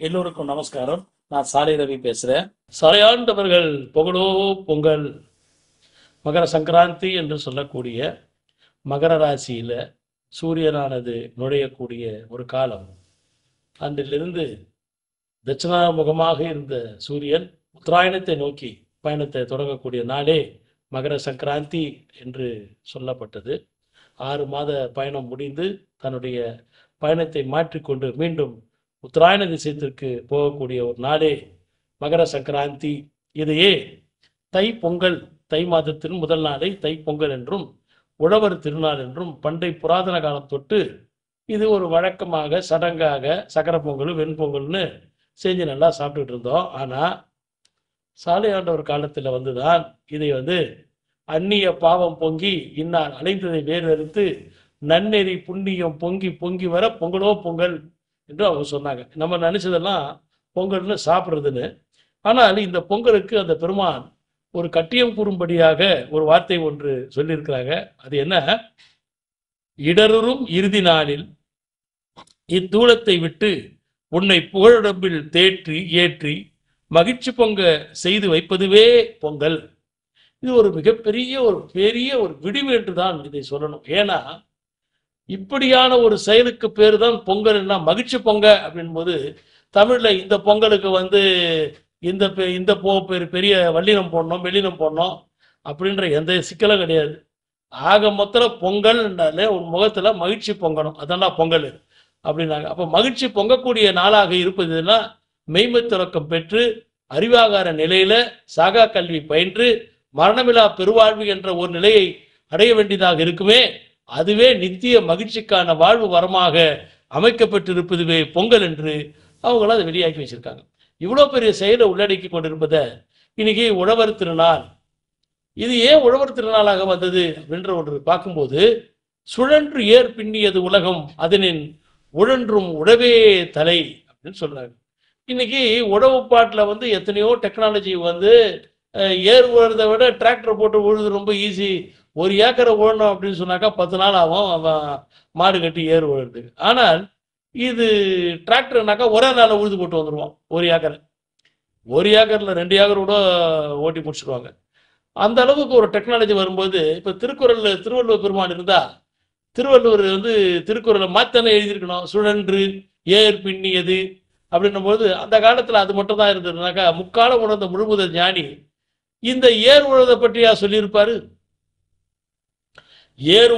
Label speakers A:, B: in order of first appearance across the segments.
A: எல்லோருக்கும் நமஸ்காரம். நான் சாலை ரவி பேசுறேன். சாலையாண்டவர்கள் பொங்கலோ பொங்கல். மகர சங்கராந்தி என்று சொல்லக்கூடிய மகர ராசியில சூரியனானது நுழையக்கூடிய ஒரு காலம். அன்றிலிருந்து தட்சிணாமுகமாக இருந்த சூரியன் உத்தராயணத்தை நோக்கி பயணத்தை தொடங்கக்கூடிய நாளே மகர சங்கராந்தி என்று சொல்லப்பட்டது. 6 மாத பயணம் முடிந்து தன்னுடைய பயணத்தை மாற்றிக்கொண்டு மீண்டும் உத்தராயண திசையத்திற்கு போகக்கூடிய ஒரு நாளே மகர சங்கராந்தி. இதையே தை பொங்கல், தை மாதத்தின் முதல் நாளை தை பொங்கல் என்றும் உழவர் திருநாள் என்றும் பண்டை புராதன காலம் தொட்டு இது ஒரு வழக்கமாக சடங்காக சக்கரை பொங்கல் வெண்பொங்கல்னு செஞ்சு நல்லா சாப்பிட்டுட்டு இருந்தோம். ஆனால் சாலையாண்டவர் காலத்தில் வந்துதான் இதை அந்நிய பாவம் பொங்கி இன்னார் அலைந்ததை வேறறுத்து நன்னெறி புண்ணியம் பொங்கி பொங்கி வர பொங்கலோ பொங்கல் என்று அவங்க சொன்னாங்க. நம்ம நினைச்சதெல்லாம் பொங்கல்னு சாப்பிட்றதுன்னு. ஆனால் இந்த பொங்கலுக்கு அந்த பெருமான் ஒரு கட்டியம் கூறும்படியாக ஒரு வார்த்தை ஒன்று சொல்லியிருக்கிறாங்க. அது என்ன? இடரும் இறுதி நாளில் இத்தூளத்தை விட்டு உன்னை புகழுடம்பில் தேற்றி ஏற்றி மகிழ்ச்சி பொங்க செய்து வைப்பதுவே பொங்கல். இது ஒரு மிகப்பெரிய ஒரு விடிவு என்று தான் இதை சொல்லணும். ஏன்னா இப்படியான ஒரு செயலுக்கு பேர் தான் பொங்கல்னா மகிழ்ச்சி பொங்க அப்படின் போது தமிழ்ல இந்த பொங்கலுக்கு இந்த பேர் பெரிய வல்லினம் போடணும் வெள்ளினம் போடணும் அப்படின்ற எந்த சிக்கலும் கிடையாது. ஆக மொத்தம் பொங்கல்னாலே உன் முகத்துல மகிழ்ச்சி பொங்கணும், அதான் பொங்கல் அப்படின்னாங்க. அப்ப மகிழ்ச்சி பொங்கக்கூடிய நாளாக இருப்பதுன்னா மெய்மை துறக்கம் பெற்று அறிவாகார நிலையில சாகா கல்வி பயின்று மரணமில்லா பெருவாழ்வு என்ற ஒரு நிலையை அடைய வேண்டியதாக இருக்குமே. அதுவே நித்திய மகிழ்ச்சிக்கான வாழ்வு வரமாக அமைக்கப்பட்டிருப்பதுவே பொங்கல் என்று அவங்களும் அதை வெளியாக்கி வச்சிருக்காங்க. இவ்வளோ பெரிய செயலை உள்ளடக்கி கொண்டிருப்பதை இன்னைக்கு உழவர் திருநாள். இது ஏன் உழவர் திருநாளாக வந்தது அப்படின்ற ஒன்று பார்க்கும்போது, சுழன்று ஏர் பின்னியது உலகம் அதனின் உழன்றும் உழவே தலை அப்படின்னு சொல்றாங்க. இன்னைக்கு உழவு பாட்டில் எத்தனையோ டெக்னாலஜி ஏர் உழுறதை விட டிராக்டர் போட்டு உழுது ரொம்ப ஈஸி. 1 ஏக்கரை உழணும் அப்படின்னு சொன்னாக்கா 10 நாள் ஆகும் மாடு கட்டி ஏர் உழுறதுக்கு. ஆனால் இது டிராக்டர்னாக்கா ஒரே நாளில் உழுது போட்டு வந்துடுவோம். 1 ஏக்கரை 1 ஏக்கரில் 2 ஏக்கர் கூட ஓட்டி முடிச்சுடுவாங்க. அந்த அளவுக்கு ஒரு டெக்னாலஜி வரும்போது இப்போ திருவள்ளுவர் பெருமான் இருந்தா திருவள்ளுவர் திருக்குறளை மாத்தானே எழுதியிருக்கணும். சுழன்று ஏர் பின்னியது அப்படின்னும் போது அந்த காலத்தில் அது மட்டும் தான் இருந்ததுனாக்கா முக்காலம் உணர்ந்த முழுமுதல் ஞானி இந்த ஏர் உழதை பற்றியா சொல்லியிருப்பாரு? ஏர்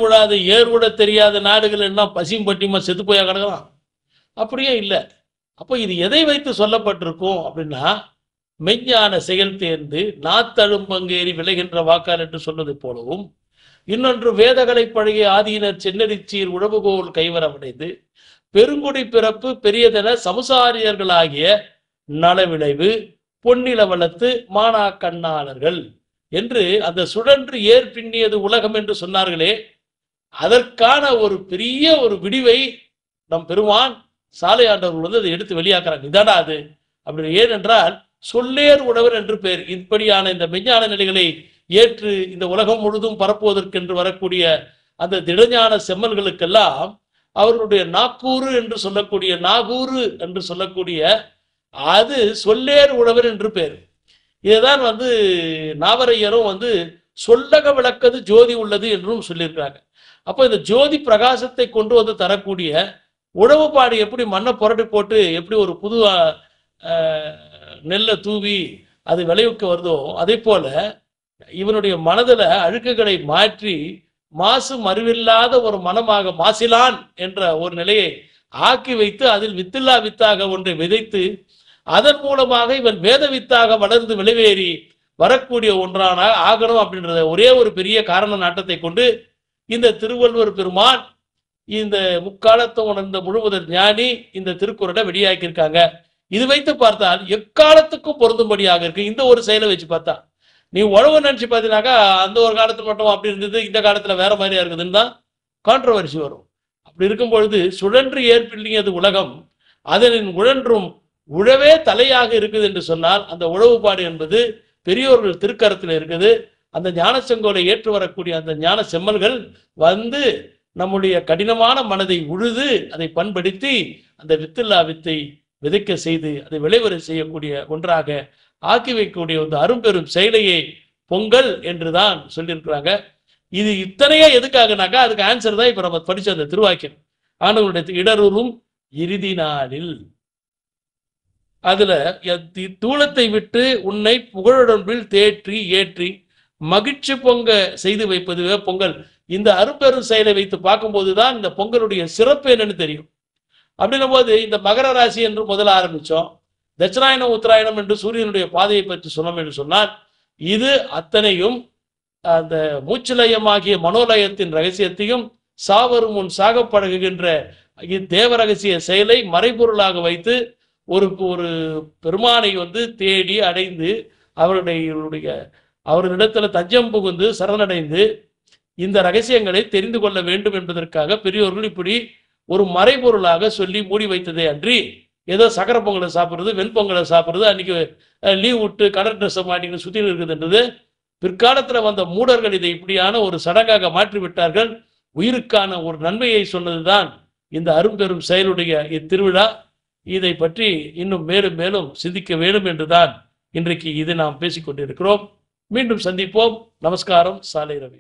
A: உழ தெரியாத நாடுகள் எல்லாம் பசியும் பட்டியுமா செத்து போயா கிடக்கலாம்? அப்படியே இல்லை. அப்போ இது எதை வைத்து சொல்லப்பட்டிருக்கும் அப்படின்னா, மெஞ்ஞான செயல் தேர்ந்து நாத்தழும் பங்கேறி விளைகின்ற வாக்கால் என்று சொன்னது போலவும், இன்னொன்று வேதகளை பழகிய ஆதியினர் சென்னரிச்சீர் உழவுகோல் கைவரமடைந்து பெருங்குடி பிறப்பு பெரியதென சமுசாரியர்களாகிய நலவிளைவு பொன்னில வளர்த்து மானா கண்ணாளர்கள் என்று அந்த சுழன்று ஏர் பின்னியது உலகம் என்று சொன்னார்களே, அதற்கான ஒரு பெரிய ஒரு விடிவை நம் பெருமான் சாலையாண்டவர்கள் அதை எடுத்து வெளியாக்குறாங்க. இதாடா அது அப்படி. ஏனென்றால் சொல்லேர் உழவர் என்று பேர். இப்படியான இந்த மெஞ்ஞான நிலைகளை ஏற்று இந்த உலகம் முழுதும் பரப்புவதற்கென்று வரக்கூடிய அந்த திடஞான செம்மல்களுக்கெல்லாம் அவர்களுடைய நாக்கூறு என்று சொல்லக்கூடிய நாகூறு என்று சொல்லக்கூடிய அது சொல்லேர் உழவர் என்று பேர். இதைதான் நாவரையரும் சொல்லக விளக்கது ஜோதி உள்ளது என்றும் சொல்லியிருக்கிறாங்க. அப்போ இந்த ஜோதி பிரகாசத்தை கொண்டு தரக்கூடிய உழவுப்பாடு எப்படி மண்ணை புரட்டி போட்டு எப்படி ஒரு புது நெல்லை தூவி அது விளைவிக்க வருதோ, அதே போல இவனுடைய மனதில் அழுக்குகளை மாற்றி மாசு மறுவில்லாத ஒரு மனமாக மாசிலான் என்ற ஒரு நிலையை ஆக்கி வைத்து அதில் வித்தில்லா வித்தாக ஒன்றை விதைத்து அதன் மூலமாக இவன் வேத வித்தாக வளர்ந்து விளைவேறி வரக்கூடிய ஒன்றான ஆகணும் அப்படின்றத ஒரே ஒரு பெரிய காரண நாட்டத்தை கொண்டு இந்த திருவள்ளுவர் பெருமான் இந்த முக்காலத்தை உணர்ந்த முழுவதற் ஞானி இந்த திருக்குறளை வெளியாக்கியிருக்காங்க. இது வைத்து பார்த்தால் எக்காலத்துக்கும் பொருந்தும்படியாக இருக்கு. இந்த ஒரு செயலை வச்சு பார்த்தா நீ உழவு நினைச்சு பார்த்தீங்கன்னாக்கா அந்த ஒரு காலத்துல மட்டும் அப்படி இருந்தது, இந்த காலத்துல வேற மாதிரியா இருக்குதுன்னு தான் கான்ட்ரவர்சி வரும். அப்படி இருக்கும் பொழுது சுழன்று ஏற்பில்லியது உலகம் அதனின் உழன்றும் உழவே தலையாக இருக்குது என்று சொன்னால் அந்த உழவுப்பாடு என்பது பெரியோர்கள் திருக்கரத்தில் இருக்குது. அந்த ஞான செங்கோலை ஏற்று வரக்கூடிய அந்த ஞான செம்மல்கள் நம்முடைய கடினமான மனதை உழுது அதை பண்படுத்தி அந்த வித்தில்லா வித்தை விதைக்க செய்து அதை விளைவரை செய்யக்கூடிய ஒன்றாக ஆக்கி வைக்கக்கூடிய ஒரு அரும்பெரும் செயலையை பொங்கல் என்றுதான் சொல்லியிருக்கிறாங்க. இது இத்தனையே எதுக்காகனாக்கா அதுக்கு ஆன்சர் தான் இப்ப நம்ம படிச்ச அந்த திருவாக்கியம். ஆண்டவருடைய இடருறும் இறுதி நாளில் அதுல தூளத்தை விட்டு உன்னை புகழுடம்பில் தேற்றி ஏற்றி மகிழ்ச்சி பொங்க செய்து வைப்பதுவே பொங்கல். இந்த அரும்பெரும் செயலை வைத்து பார்க்கும்போதுதான் இந்த பொங்கலுடைய சிறப்பு என்னன்னு தெரியும். அப்படின்னும் போது இந்த மகர ராசி என்று முதல்ல ஆரம்பிச்சோம். தட்சிணாயனம் உத்தராயணம் என்று சூரியனுடைய பாதையை பற்றி சொன்னோம் என்று சொன்னால் இது அத்தனையும் அந்த மூச்சுலயமாகிய மனோலயத்தின் ரகசியத்தையும் சாவரும் முன் சாக பழகுகின்ற தேவ ரகசிய செயலை மறைபொருளாக வைத்து ஒரு ஒரு பெருமானை தேடி அடைந்து அவர்களிடத்துல தஞ்சம் புகுந்து சரணடைந்து இந்த ரகசியங்களை தெரிந்து கொள்ள வேண்டும் என்பதற்காக பெரியோர்கள் இப்படி ஒரு மறைபொருளாக சொல்லி மூடி வைத்ததே அன்றி ஏதோ சக்கரை பொங்கலை சாப்பிட்றது வெண்பொங்கலை சாப்பிட்றது அன்னைக்கு லீவ் விட்டு கலர் ட்ரெஸ்ஸை மாட்டின்னு சுற்றி இருக்குதுன்றது பிற்காலத்தில் வந்த மூடர்கள் இதை இப்படியான ஒரு சடங்காக மாற்றி விட்டார்கள். உயிருக்கான ஒரு நன்மையை சொன்னதுதான் இந்த அரும்பெரும் செயலுடைய இத்திருவிழா. இதை பற்றி இன்னும் மேலும் மேலும் சிந்திக்க வேண்டும் என்றுதான் இன்றைக்கு இது நாம் பேசிக்கொண்டிருக்கிறோம். மீண்டும் சந்திப்போம். நமஸ்காரம். சாலை ரவி.